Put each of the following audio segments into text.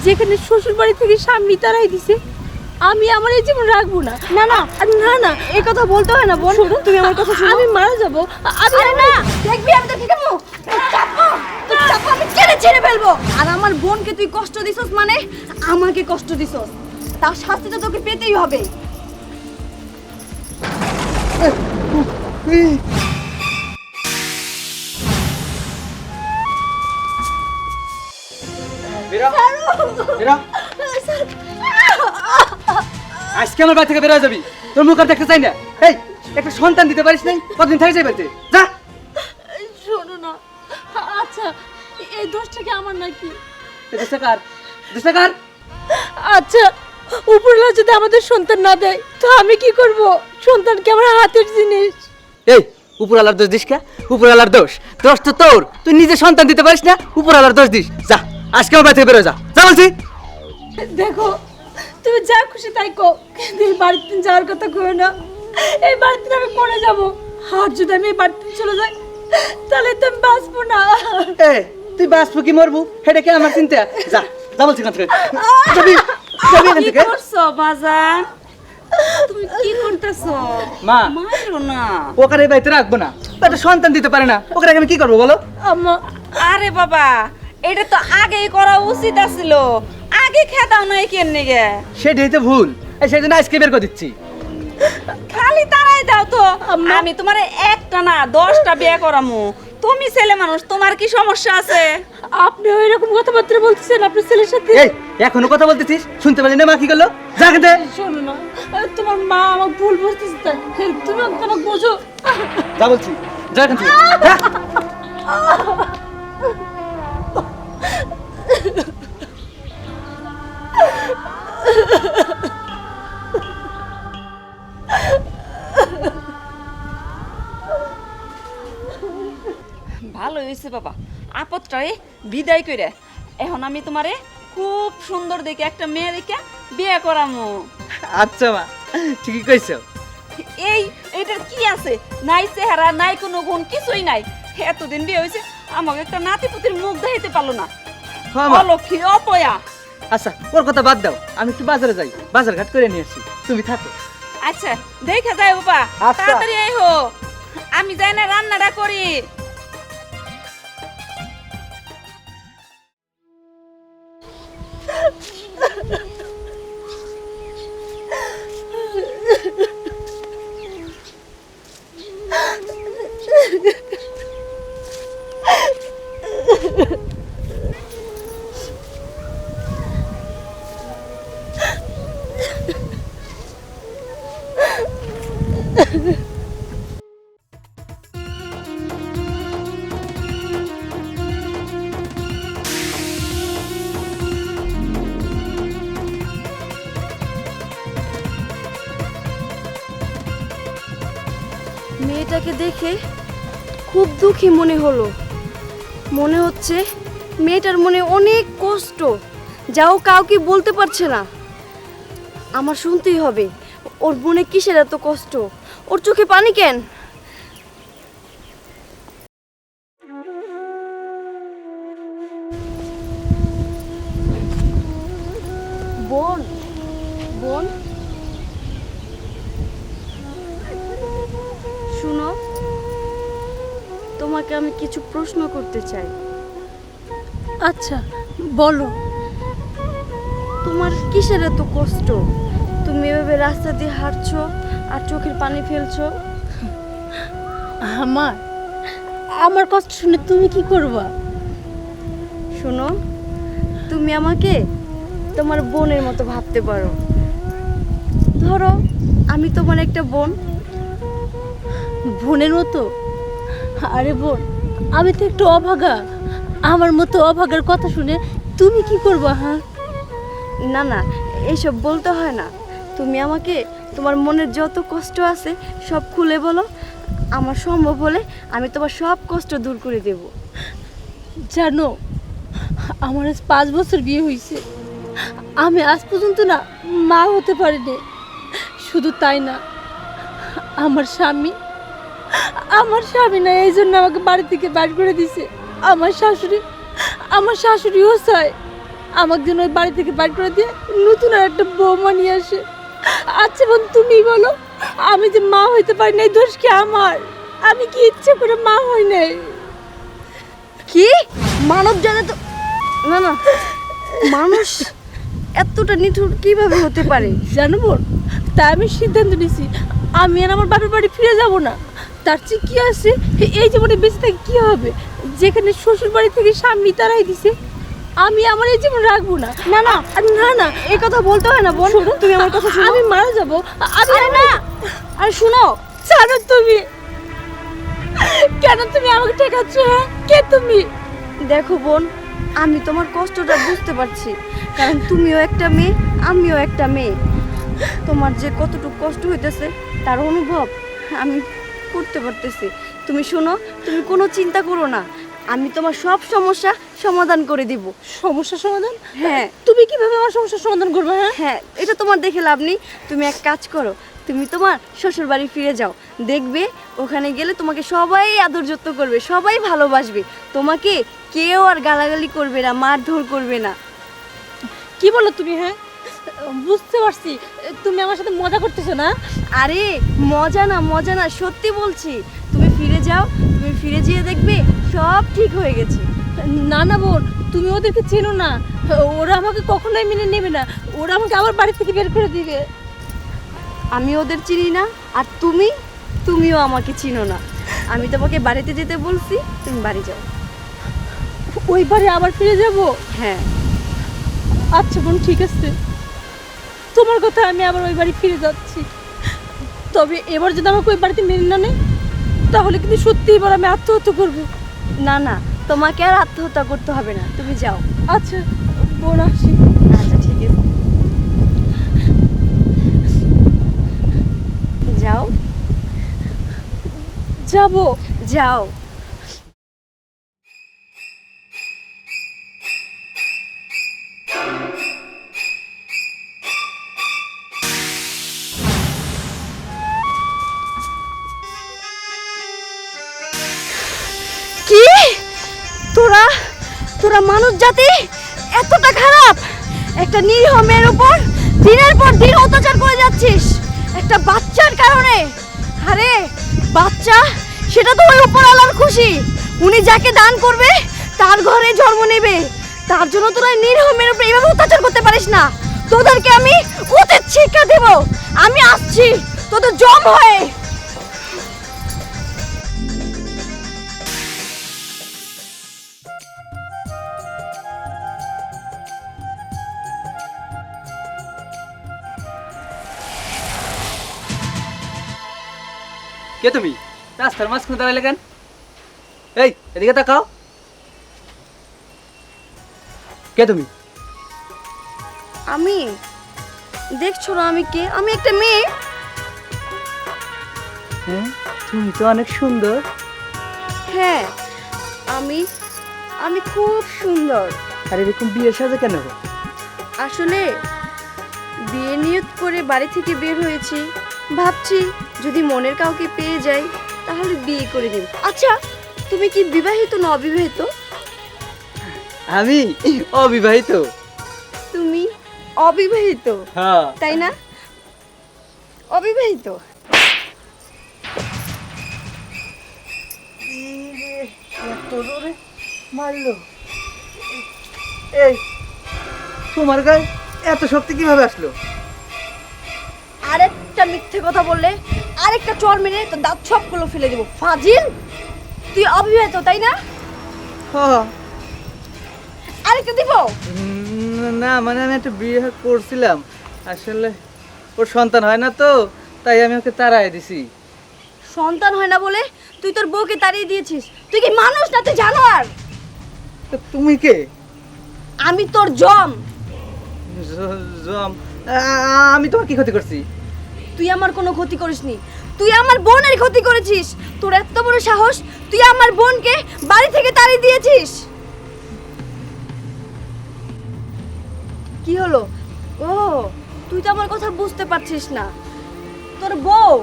যেখানে শ্বশুর বাড়ি থেকে স্বামী তারাই দিছে, আমি আমার এই জীবন রাখবো না। না না না না, এই কথা বলতে হয় না বোন, তুমি আমার কথা শোনো। আমি মারা যাবো। আরে না, দেখবি আমি তোকে কেমন চাপা, তোর চাপা আমি কেড়ে ছেড়ে ফেলবো। আর আমার বোনকে তুই কষ্ট দিছস মানে আমাকে কষ্ট দিছস, তার শাস্তি তো তোকে পেতেই হবে। বেরা বেরা আজকে আমার বাড়ি থেকে বেরোয় যাবি, তোর মুখ আর দেখতে চাই না। এই একটা সন্তান দিতে পারিস নাই, কতদিন থাকে যাই বলতে যা। শোনো না, আচ্ছা এই দোষটা কি আমার নাকি? দেশটা কার? দেশটা কার? আচ্ছা উপরওয়ালা যদি আমাদের সন্তান না দেয় তো আমি কি করব? সন্তান কি আমার হাতের জিনিস? এই উপরওয়ালার দোষ দিস কে? উপরওয়ালার দোষ, দোষ তো তোর, তুই নিজে সন্তান দিতে পারিস না, উপরওয়ালার দোষ দিস। যা আজকে আমার বাড়ি থেকে বেরোয় যা, যা বলছি। দেখো তুমি যা খুশি তাই কো, কিন্তু এই বাড়িতে যাওয়ার কথা কইও না। এই বাড়িতে আমি মরে যাব, আর যদি আমি এই বাড়িতে চলে যাই তাহলে তো আমি বাঁচবো না। এ তুই বাঁচবো কি মরবো সেটা কি আমার চিন্তা? যা যা বলছি এখান থেকে, যাবি যাবি এখান কি থেকে। করছো বাজান? তুমি কি করতেছো? মা মারো না। ওখানে এই বাড়িতে রাখবো না, ও একটা সন্তান দিতে পারে না, ওখানে আমি কি করবো বলো? আম্মা আরে বাবা, এটা তো আগেই করা উচিত ছিল, আগে খেদাও না কেন নিগে? সেটাই তো ভুল, সেই জন্য আজকে বের করে দিচ্ছি। খালি তারাই দাও তো, আমি তোমারে একটা না 10টা বিয়ে করামু। তুমি ছেলে মানুষ, তোমার কি সমস্যা আছে? আপনি ওইরকম কথাবার্তা বলতেছেন আপনার ছেলের সাথে? এই এখনো কথা বলতেছিস, শুনতে পারলি না মা কি করলো? যা খেতে। শোনো না, তোমার মা আমাকে ভুল বুঝতেছে, তাই তুমি আমাকে বোঝো। যা বলছি, যা এখান থেকে, যা। ভালো হয়েছে বাবা, আপদটাই বিদায় কইরে এখন আমি তোমারে খুব সুন্দর দেখে একটা মেয়ে দেখে বিয়ে করামু। আচ্ছা মা, ঠিকই কইছো। এইটার কি আছে? নাই চেহারা, নাই কোনো গুণ, কিছুই নাই। এতদিন বিয়ে হয়েছে, আমাকে একটা নাতিপুতির মুখ দেখাইতে পারলো না। হ্যাঁ মা। অলক্ষী, অপয়া। আচ্ছা ওর কথা বাদ দাও, আমি একটু বাজারে যাই, বাজার ঘাট করে নিয়ে আসি, তুমি থাকো। আচ্ছা দেখা যায় বাবা, আচ্ছা। তাড়াতাড়ি আইহো, আমি যাই না রান্নাটা করি। মেয়েটাকে দেখে খুব দুঃখী মনে হলো। মনে হচ্ছে মেয়েটার মনে অনেক কষ্ট, যাও কাউকে বলতে পারছে না। আমার শুনতেই হবে, ওর মনে কিসের এত কষ্ট, ওর চোখে পানি কেন? বোন, বোন শুনো, তোমাকে আমি কিছু প্রশ্ন করতে চাই। আচ্ছা বলো। তোমার কিসের এত কষ্ট? তুমি এভাবে রাস্তা দিয়ে হাঁটছো আর চোখের পানি ফেলছো। আমার আমার কষ্ট শুনে তুমি কি করবা? শোনো, তুমি আমাকে তোমার বোনের মতো ভাবতে পারো। ধরো আমি তোমার একটা বোন। বোনের মতো? আরে বোন, আমি তো একটু অভাগা, আমার মতো অভাগার কথা শুনে তুমি কি করবা? হ্যাঁ না না, এইসব বলতে হয় না। তুমি আমাকে তোমার মনের যত কষ্ট আছে সব খুলে বলো, আমার সম্ভব হলে আমি তোমার সব কষ্ট দূর করে দেব। জানো, আমার আজ 5 বছর বিয়ে হয়েছে, আমি আজ পর্যন্ত না মা হতে পারিনি। শুধু তাই না, আমার স্বামী না এই জন্য আমাকে বাড়ি থেকে বার করে দিছে। আমার শাশুড়িও চায় আমাকে যেন ওই বাড়ি থেকে বাইর করে দিয়ে নতুন আর একটা বৌমা নিয়ে আসে। আচ্ছা বোন, তুমি বলো, আমি যে মা হইতে পারি নাই, দোষ কি আমার? আমি কি ইচ্ছে করে মা হই নাই? কি মানব জানে তো না না, মানুষ এতটা নিঠুর কিভাবে হতে পারে? জানো বোন, তাই আমি সিদ্ধান্ত নিয়েছি আমি আর আমার বাপের বাড়ি ফিরে যাব না। তার চেয়ে কি আছে, এই জীবনে বেঁচে থেকে কি হবে? যেখানে শ্বশুর বাড়ি থেকে স্বামী তারাই দিছে, আমি আমার এই জীবন রাখবো না। না না না না, এই কথা বলতে হয় না বোন, শোনো, তুমি আমার কথা শোনো। আমি মারা যাবো। আমি আরে না, আরে শুনো, জানো তুমি কেন তুমি আমাকে ঠেকাচ্ছ? হ্যাঁ, কে তুমি? দেখো বোন, আমি তোমার কষ্টটা বুঝতে পারছি, কারণ তুমিও একটা মেয়ে, আমিও একটা মেয়ে। তোমার যে কতটুকু কষ্ট হইতেছে তার অনুভব আমি করতে পারতেছি। তুমি শোনো, তুমি কোনো চিন্তা করো না, আমি তোমার সব সমস্যা সমাধান করে দিব। সমস্যার সমাধান? হ্যাঁ তুমি কিভাবে আমার সমস্যার সমাধান করবে? হ্যাঁ, হ্যাঁ, এটা তোমার দেখে লাভ নেই। তুমি এক কাজ করো, তুমি তোমার শ্বশুর বাড়ি ফিরে যাও, দেখবে ওখানে গেলে তোমাকে সবাই আদর যত্ন করবে, সবাই ভালোবাসবে, তোমাকে কেউ আর গালাগালি করবে না, মারধর করবে না। কি বলো তুমি? হ্যাঁ, বুঝতে পারছি তুমি আমার সাথে মজা করতেছো না। আরে মজা না, মজা না, সত্যি বলছি। তুমি ফিরে যাও, তুমি ফিরে যেয়ে দেখবে সব ঠিক হয়ে গেছে। না না বোন, তুমি ওদেরকে চেনো না, ওরা আমাকে কখনোই মেনে নেবে না, ওরা আমাকে আবার বাড়ি থেকে বের করে দিবে। আমি ওদের চিনি না, আর তুমিও আমাকে চিনো না। আমি তোমাকে বাড়িতে যেতে বলছি, তুমি বাড়ি যাও। ওই বাড়ি আবার ফিরে যাব? হ্যাঁ, আচ্ছা বোন, ঠিক আছে, তোমার কথা আমি আবার ওই বাড়ি ফিরে যাচ্ছি। তবে এবার যদি আমাকে ওই বাড়িতে মেনে না নেয়, তাহলে কিন্তু সত্যি এবার আমি আত্মহত্যা করবো। না না, তোমাকে আর আত্মহত্যা করতে হবে না, তুমি যাও। আচ্ছা বোন, আসি। আচ্ছা ঠিক আছে, যাও যাবো। যাও। কি তোরা তোরা মানুষ জাতি এতটা খারাপ? একটা নিরীহ মেয়ের উপর দিনের পর দিন অত্যাচার করে যাচ্ছিস একটা বাচ্চার কারণে। আরে বাচ্চা, সেটা তো ওই উপরওয়ালার খুশি, উনি যাকে দান করবে তার ঘরে জন্ম নেবে। তার জন্য তোরা নিরীহ মেয়ের উপর এইভাবে অত্যাচার করতে পারিস না। তোদেরকে আমি উচিত শিক্ষা দেব। আমি আসছি তোদের জম হয়ে। কে তুমি? রাস্তার মাঝখানে দাঁড়াইলে কেন? এই এদিকে তাকাও। কে তুমি? আমি, দেখছো না আমি কে? আমি একটা মেয়ে। হ্যাঁ, তুমি তো অনেক সুন্দর। হ্যাঁ, আমি আমি খুব সুন্দর। আর এরকম বিয়ে সাজে কেন? আসলে বিয়ে নিয়ত করে বাড়ি থেকে বের হয়েছি, ভাবছি যদি মনের কাউকে পেয়ে যাই তাহলে বিয়ে করে দেব। আচ্ছা, তুমি কি বিবাহিত না অবিবাহিত? আমি অবিবাহিত। তুমি অবিবাহিত, হ্যাঁ। তাই না? অবিবাহিত। মারলো। এই তোমার গায়ে এত শক্তি কিভাবে আসলো? আরেকটা মিথ্যে কথা বললে আরেকটা চর মেরে তো দাঁত সবগুলো ফেলে দেবো। ফাজিল, তুই অবিবাহিত তাই না? হ্যাঁ। আরেকটা দিব? না মানে আমি একটা বিয়ে করছিলাম, আসলে ওর সন্তান হয় না তো, তাই আমি ওকে তাড়াই দিছি। সন্তান হয় না বলে তুই তোর বউকে তাড়িয়ে দিয়েছিস? তুই কি মানুষ না তুই জানোয়ার? তো তুমি কে? আমি তোর জম। জম? আমি তোমার কি ক্ষতি করছি? তুই আমার কোনো ক্ষতি করিসনি, তুই আমার বোনের ক্ষতি করেছিস। তোর এত বড় সাহস, তুই আমার বোনকে বাড়ি থেকে তাড়িয়ে দিয়েছিস। কি হলো? ও, তুই তো আমার কথা বুঝতে পারছিস না। তোর বউ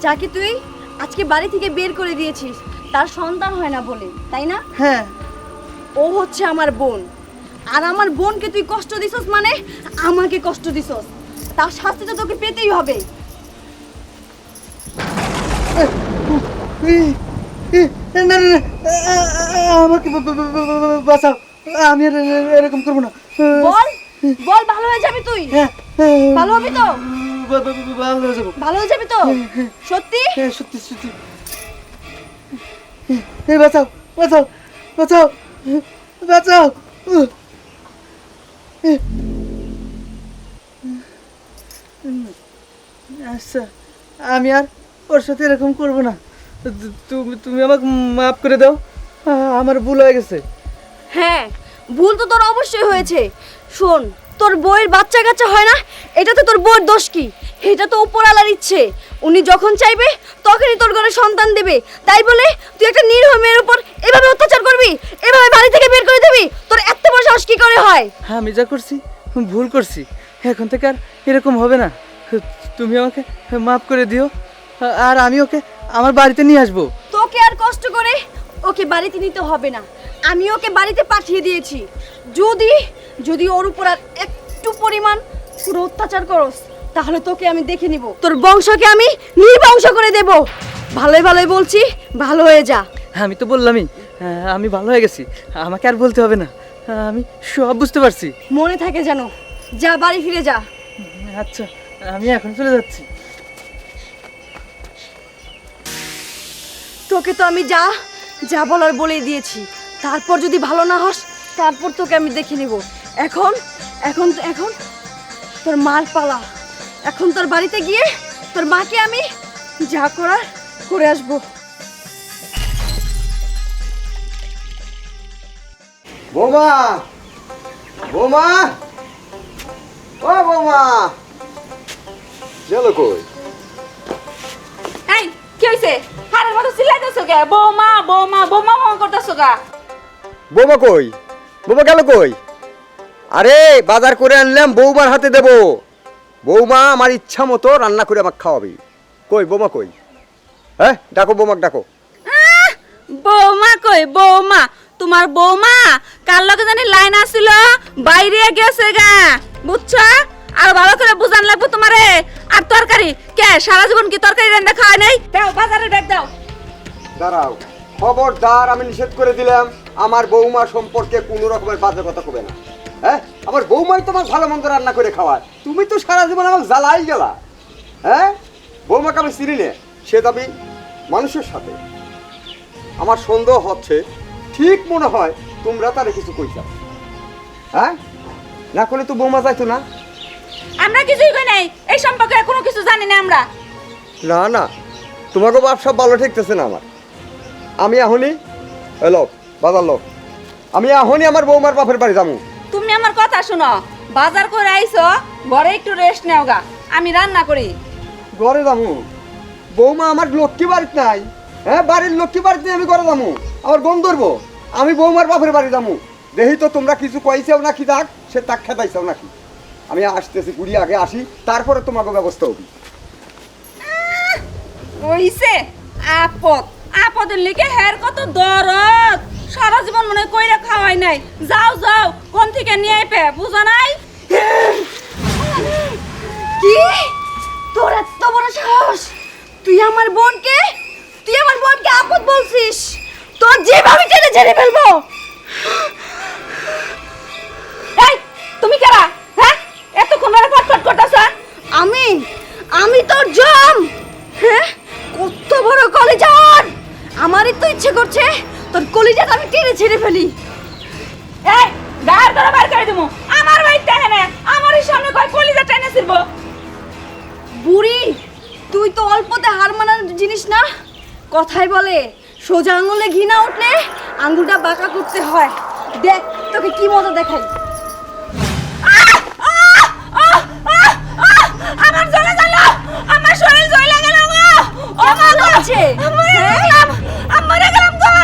যাকে তুই আজকে বাড়ি থেকে বের করে দিয়েছিস, তার সন্তান হয় না বলে, তাই না? হ্যাঁ। ও হচ্ছে আমার বোন। আর আমার বোনকে তুই কষ্ট দিছস মানে আমাকে কষ্ট দিছস, তার শাস্তি তো তোকে পেতেই হবে। না না না, আমাকে বাঁচাও, আমি আর এরকম করবো না। বল বল, ভালো হয়ে যাবি তুই? ভালো হবি তো? ভালো হয়ে যাবো। ভালো হয়ে যাবি তো? সত্যি? সত্যি সত্যি। বাঁচাও বাঁচাও বাঁচাও বাঁচাও। আচ্ছা, আমি আর ওর সাথে এরকম করবো না। তুমি তুমি আমাকে মাফ করে দাও, আমার ভুল হয়ে গেছে। হ্যাঁ, ভুল তো তোর অবশ্যই হয়েছে। শোন, তোর বউয়ের বাচ্চা কাচ্চা হয় না, এটা তো তোর বউয়ের দোষ কি? এটা তো উপরওয়ালার ইচ্ছে। উনি যখন চাইবে তখনই তোর ঘরে সন্তান দেবে। তাই বলে তুই একটা নিরীহ মেয়ের উপর এভাবে অত্যাচার করবি, এভাবে বাড়ি থেকে বের করে দিবি? তোর এত বড় সাহস কি করে হয়? হ্যাঁ, আমি যা করছি ভুল করছি, এখন থেকে আর এরকম হবে না। তুমি আমাকে মাফ করে দিও, আর আমি ওকে আমার বাড়িতে নিয়ে আসবো। তোকে আর কষ্ট করে ওকে বাড়িতে নিতে হবে না, আমি ওকে বাড়িতে পাঠিয়ে দিয়েছি। যদি যদি ওর উপর আর একটু পরিমাণ পুরো অত্যাচার করস, তাহলে তোকে আমি দেখে নিব, তোর বংশকে আমি নির্বংশ করে দেব। ভালোই ভালোই বলছি, ভালো হয়ে যা। আমি তো বললামই, আমি ভালো হয়ে গেছি, আমাকে আর বলতে হবে না, আমি সব বুঝতে পারছি। মনে থাকে যেন। যা, বাড়ি ফিরে যা। আচ্ছা, আমি এখন চলে যাচ্ছি। তোকে তো আমি যা যা বলার বলেই দিয়েছি। তারপর যদি ভালো না হস, তারপর তোকে আমি দেখে নিব। এখন এখন এখন তোর মার পালা। এখন তোর বাড়িতে গিয়ে তোর মাকে আমি যা করার করে আসবো। বৌমা, বৌমা, ও বৌমা, গেল কই? এই কি হইছে? হারের মতো চিল্লাইতেছো কে? বৌমা বৌমা বৌমা বৌমা করতেছো কা? বৌমা কই? বৌমা গেল কই? আরে বাজার করে আনলাম, বৌমার হাতে দেব। বৌমা আমার ইচ্ছা মতো রান্না করে আমাকে খাওয়াবি। কই বৌমা কই? হ্যাঁ, ডাকো বৌমাকে ডাকো। বৌমা কই? বৌমা, তোমার বৌমা কার লগে জানি লাইন আসিল, বাইরে গেছে গা, বুঝছো? আর ভালো করে বুঝান লাগবে তোমারে। আর তরকারি কে সারা জীবন কি তরকারি রান্না খাওয়া নাই? দাও বাজারে ব্যাগ দাও। দাঁড়াও, খবরদার, আমি নিষেধ করে দিলাম আমার বৌমা সম্পর্কে কোনো রকমের বাজে কথা কবে না। হ্যাঁ, আমার বৌমাই তোমার ভালো মন্দ রান্না করে খাওয়ায়, তুমি তো সারা জীবন আমাকে জ্বালাই গেলা। হ্যাঁ, বৌমাকে আমি চিনি নে, সে দাবি মানুষের সাথে। আমার সন্দেহ হচ্ছে, ঠিক মনে হয় তোমরা তারে কিছু কইছা। হ্যাঁ, না করলে তো বৌমা যাইতো না। আমরা কিছুই কই নাই, এই সম্পর্কে কোনো কিছু জানি না আমরা। না না, তোমাকে বাপ সব ভালো ঠেকতেছে না আমার। আমি এখনই লোক বাজার লোক, আমি এখনই আমার বৌমার বাপের বাড়ি যাবো। তুমি আমার কথা শুনো, বাজার করে আইছো, ঘরে একটু রেস্ট নেও গা, আমি রান্না করি। ঘরে যাবো? বৌমা আমার লক্ষ্মী বাড়িতে নাই। হ্যাঁ, বাড়ির লক্ষ্মী বাড়িতে আমি ঘরে যাবো? আমার গম ধরবো? আমি বৌমার বাপের বাড়ি যাবো। দেখি তো তোমরা কিছু কইছেও নাকি, তাক সে তাক খেতাইছেও নাকি। আমি আসতেছি, কুড়ি আগে আসি, তারপরে তোমাকে ব্যবস্থা হবে। কইছে আপদ, আপদের লিখে হের কত দরদ, সারা জীবন মনে কইরা খাওয়াই নাই। যাও যাও, কোন থেকে নিয়ে আইপে বুঝা নাই? কি? তোর এত বড় সাহস! তুই আমার বোনকে আপদ বলছিস? তোর যেভাবে টেনে ছেড়ে ফেলবো। এই তুমি কারা? হ্যাঁ, এতক্ষণ ধরে ফটফট করতেছ? আমি তোর জম। হ্যাঁ, কত বড় কলিজার! আমারই তো ইচ্ছে করছে তোর কলিজাটা আমি টেনে ছেড়ে ফেলি। এই গার ধরে বাইর করে দিমু। আমার বাইর টেনে না, আমারই সামনে কই কলিজা টেনে ছিড়বো। বুড়ি, তুই তো অল্পতে হার মানার জিনিস না। কথাই বলে, সোজা আঙুলে ঘি না উঠলে আঙুলটা বাঁকা করতে হয়। দেখ তোকে কি মজা দেখাই। আমার জ্বলে গেল, আমার শরীর জ্বলে গেল গো। ও মা গো, আছে মরে গেলাম, মরে গেলাম গো।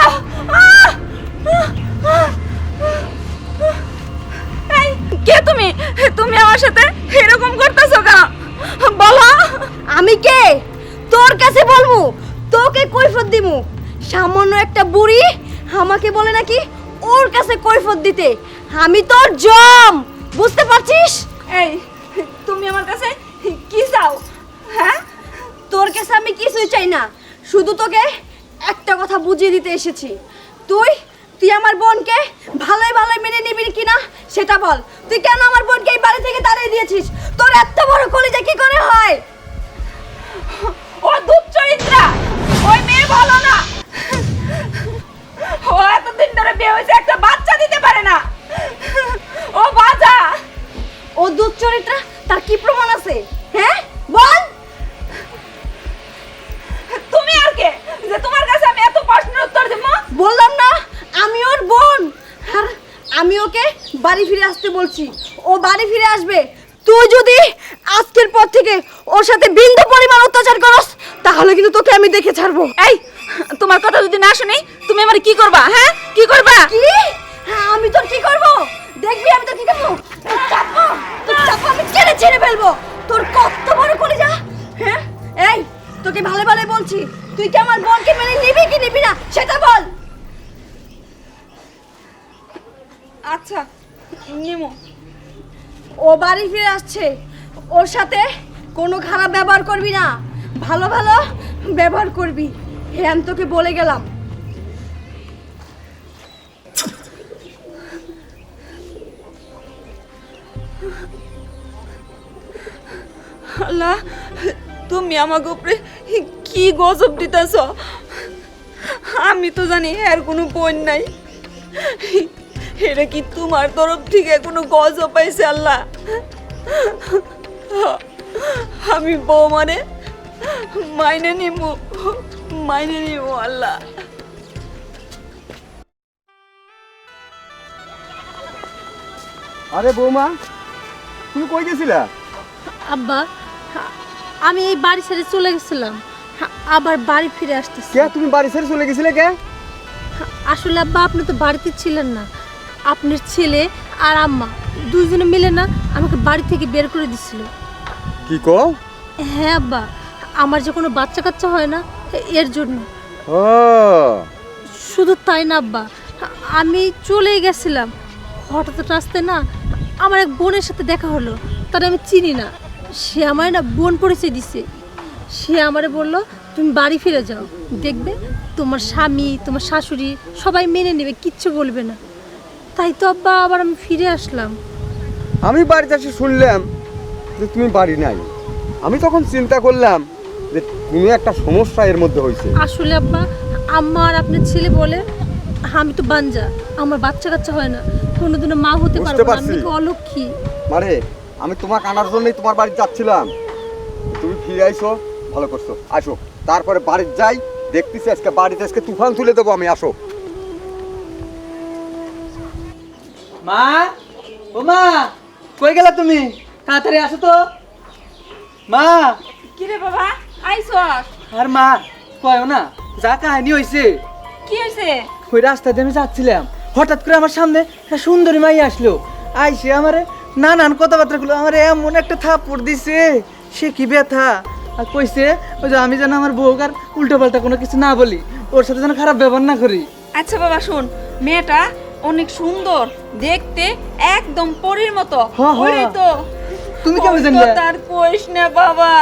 এই কে তুমি? তুমি আমার সাথে এরকম করতেছো কেন বলো? আমি কে তোর কাছে বলবো? তোকে কৈফত দিমু? সামান্য একটা বুড়ি আমাকে বলে নাকি ওর কাছে কৈফত দিতে। আমি তোর জম, বুঝতে পারছিস? এই তুমি আমার কাছে কি চাও? হ্যাঁ, তোর কাছে আমি কিছুই চাই না, শুধু তোকে একটা কথা বুঝিয়ে দিতে এসেছি। তুই তুই আমার বোনকে ভালোই ভালোই মেনে নিবি কিনা সেটা বল। তুই কেন আমার বোনকে এই বাড়ি থেকে তাড়িয়ে দিয়েছিস? তোর এত বড় কলিজা কি করে হয়? ও দুশ্চরিত্রা, ওই মেয়ে ভালো না। ও এতদিন ধরে বিয়ে হয়েছে, একটা বাচ্চা দিতে পারে না। ও বাজা। ও দুশ্চরিত্রা, তার কি প্রমাণ আছে? হ্যাঁ বল। তুমি আর কে যে তোমার কাছে আমি এত প্রশ্নের উত্তর দেব? বললাম না আমি ওর বোন, আর আমি ওকে বাড়ি ফিরে আসতে বলছি। ও বাড়ি ফিরে আসবে। তুই যদি আজকের পর থেকে ওর সাথে বিন্দু পরিমাণ অত্যাচার করস, তাহলে কিন্তু তোকে আমি দেখে ছাড়বো। এই, তোমার কথা যদি না শুনি তুমি আমার কি করবা? হ্যাঁ, কি করবা? কি? হ্যাঁ, আমি তোর কি করব? দেখবি আমি তোর কি করব? তোর চাপা আমি ছেড়ে ছেড়ে ফেলবো। তোর কত বড় কলিজা! হ্যাঁ, এই তোকে ভালো ভালো বলছি, তুই কি আমার বোনকে মেনে নিবি কি নিবি না সেটা বল। আচ্ছা, নিমো। ও বাড়ি ফিরে আসছে, ওর সাথে কোনো খারাপ ব্যবহার করবি না, ভালো ভালো ব্যবহার করবি। হ্যাঁ, আমি তোকে বলে গেলাম। আল্লাহ, তুমি আমাকে উপরে কি গজব দিতেছ? আমি তো জানি এর কোনো বোন নাই। এটা কি তোমার তরফ থেকে কোনো গজব পাইছে? আল্লাহ, আমি বউ মানে মাইনে নিব, মাইনে নিব। আল্লাহ, আরে বৌমা, তুমি কই গেছিলা? আব্বা, আমি এই বাড়ি ছেড়ে চলে গেছিলাম, আবার বাড়ি ফিরে আসতেছি। কে, তুমি বাড়ি ছেড়ে চলে গেছিলে কে? আসলে আব্বা, আপনি তো বাড়িতে ছিলেন না। আপনার ছেলে আর আম্মা দুইজনে মিলে না আমাকে বাড়ি থেকে বের করে দিছিল। কি কও? হ্যাঁ আব্বা, আমার যে কোনো বাচ্চা কাচ্চা হয় না, এর জন্য। ও, শুধু তাই না আব্বা, আমি চলেই গেছিলাম, হঠাৎ রাস্তায় না আমার এক বোনের সাথে দেখা হলো। তার আমি চিনি না, সে আমার না বোন পরিচয় দিছে। সে আমারে বললো তুমি বাড়ি ফিরে যাও, দেখবে তোমার স্বামী তোমার শাশুড়ি সবাই মেনে নেবে, কিচ্ছু বলবে না। তাই তো আব্বা আবার আমি ফিরে আসলাম। আমি বাড়িতে এসে শুনলাম যে তুমি বাড়ি নাই। আমি তখন চিন্তা করলাম যে কোনো একটা সমস্যা এর মধ্যে হয়েছে। আসলে আব্বা, আম্মা আর আপনার ছেলে বলে আমি তো বাঞ্জা, আমার বাচ্চা কাচ্চা হয় না, কোনোদিনও মা হতে বুঝতে পারবো না, পারছি। আমি তো অলক্ষী। মানে আমি তোমাকে আনার জন্যই তোমার বাড়ি যাচ্ছিলাম, তুমি ফিরে আইসো, ভালো করছো। আসো, তারপরে বাড়ি যাই, দেখতেছি আজকে বাড়িতে আজকে তুফান তুলে দেবো আমি। আসো। মা, ও মা, কই গেলা তুমি? তাড়াতাড়ি আসো তো মা। কি রে বাবা, আইসস? আর মা কয়ও না, যা কাহিনী হয়েছে। কি হয়েছে? ওই রাস্তা দিয়ে আমি যাচ্ছিলাম, হঠাৎ করে আমার সামনে একটা সুন্দরী মাই আসলো। আইসে আমারে নানান কথাবার্তা গুলো আমার এমন একটা থাপ্পড় দিছে, সে কি ব্যথা। আর কইছে ওই যে আমি যেন আমার বউকার উল্টো পাল্টা কোনো কিছু না বলি, ওর সাথে যেন খারাপ ব্যবহার না করি। আচ্ছা বাবা শোন, মেয়েটা অনেক সুন্দর দেখতে, একদম পরীর মতো। হ্যাঁ, হ্যাঁ। ওরে তো তুমি কেমন ওই তো জানলে? তার কইস না বাবা,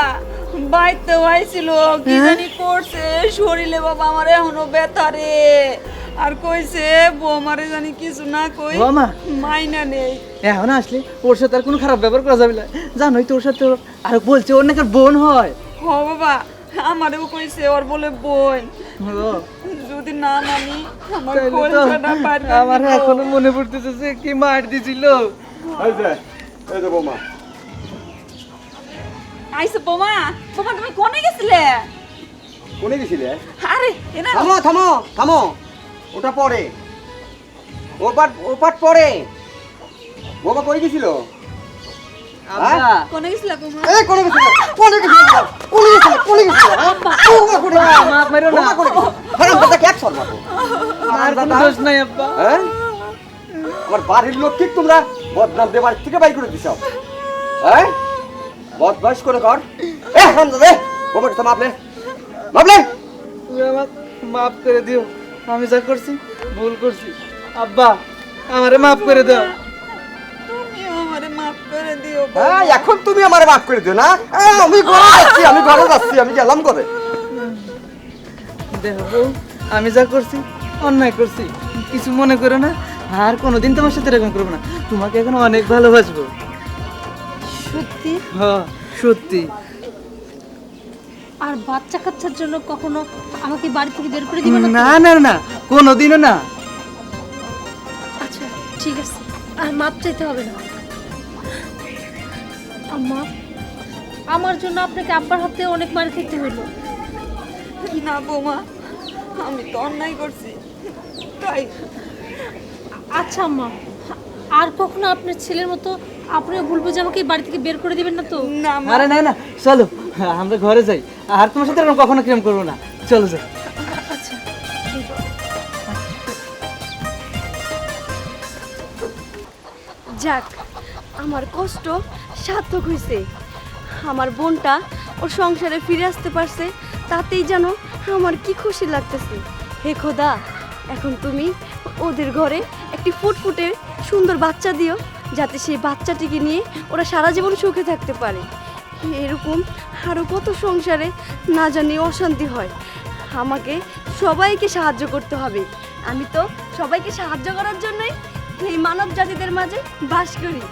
বাইতে হয়েছিল কি জানি করছে শরীরে বাবা, আমার এখনো ব্যথা রে। আর কইছে বৌমারে জানি কিছু না কই ও মা, মাইনা নেই। এখন আসলে ওর সাথে আর কোনো খারাপ ব্যবহার করা যাবে না, জানোই তো ওর সাথে আর বলছে ওর নাকি বোন হয়। হ বাবা, আমারেও কইছে ওর বলে বোন। ও, যদি না মানি আমার তাইলে তো কলকাতা পারবে। আমার এখনো মনে পড়তেছে যে কি মার দিছিল। এই যে, এই যে বৌমা। আইসো বোমা, বোমা তুমি কোনে গেছিলে? কোনে গেছিলে? আরে এনা থামো থামো থামো, ওটা পরে, ওপাট পরে। বৌমা কই গেছিল? আব্বা, কোনে গেছিলে বোমা? এই কোনে গেছিল? কোনে গেছিল? কোনে গেছিল? কোনে গেছিল? বৌমা কোনে গেছিল? মা মারো না। বৌমা কোনে গেছিল? হারামজাদা কে একশো মারবো? আর কোনো দোষ নাই আব্বা। হ্যাঁ? আমার বাড়ির লোক ঠিক তোমরা বদনাম দিয়ে বাড়ি থেকে বাই করে দিছ। হ্যাঁ, বদমাইশ করে কর। এ হারামজাদা, বৌমাকে তো মাপলে মাপলে। তুমি আমাকে মাফ করে দিও, আমি যা করছি ভুল করছি। আব্বা, আমারে মাফ করে দাও। তুমিও আমারে মাফ করে দিও হ্যাঁ এখন তুমি আমার মাফ করে দিও না। আমি ঘরে যাচ্ছি, আমি গেলাম করে। দেখো বউ, আমি যা করছি অন্যায় করছি, কিছু মনে করো না। আর কোনোদিন তোমার সাথে এরকম করবো না। তোমাকে এখন অনেক ভালোবাসবো। সত্যি? হ্যাঁ সত্যি। আর বাচ্চা কাচ্চার জন্য কখনো আমাকে বাড়ি থেকে বের করে দিবে না তো? না না না, কোনোদিনও না। আচ্ছা ঠিক আছে, আর মাপ চাইতে হবে না। আম্মা, আমার জন্য আপনাকে আব্বার হাতে অনেক মার খেতে হলো। না বৌমা, আমি তো অন্যায় করছি তাই। আচ্ছা আম্মা, আর কখনো আপনার ছেলের মতো আপনিও বলবো যে আমাকে এই বাড়ি থেকে বের করে দিবেন না তো? না মা, আরে না না, চলো আমরা ঘরে যাই। আর তোমার সাথে এরকম কখনো প্রেম করবো না, চলো যাই। আচ্ছা যাক, আমার কষ্ট সার্থক হয়েছে। আমার বোনটা ওর সংসারে ফিরে আসতে পারছে, তাতেই যেন আমার কি খুশি লাগতেছে। হে খোদা, এখন তুমি ওদের ঘরে একটি ফুটফুটে সুন্দর বাচ্চা দিও, যাতে সেই বাচ্চাটিকে নিয়ে ওরা সারা জীবন সুখে থাকতে পারে। এরকম আরও কত সংসারে না জানি অশান্তি হয়। আমাকে সবাইকে সাহায্য করতে হবে। আমি তো সবাইকে সাহায্য করার জন্যই এই মানব জাতিদের মাঝে বাস করি।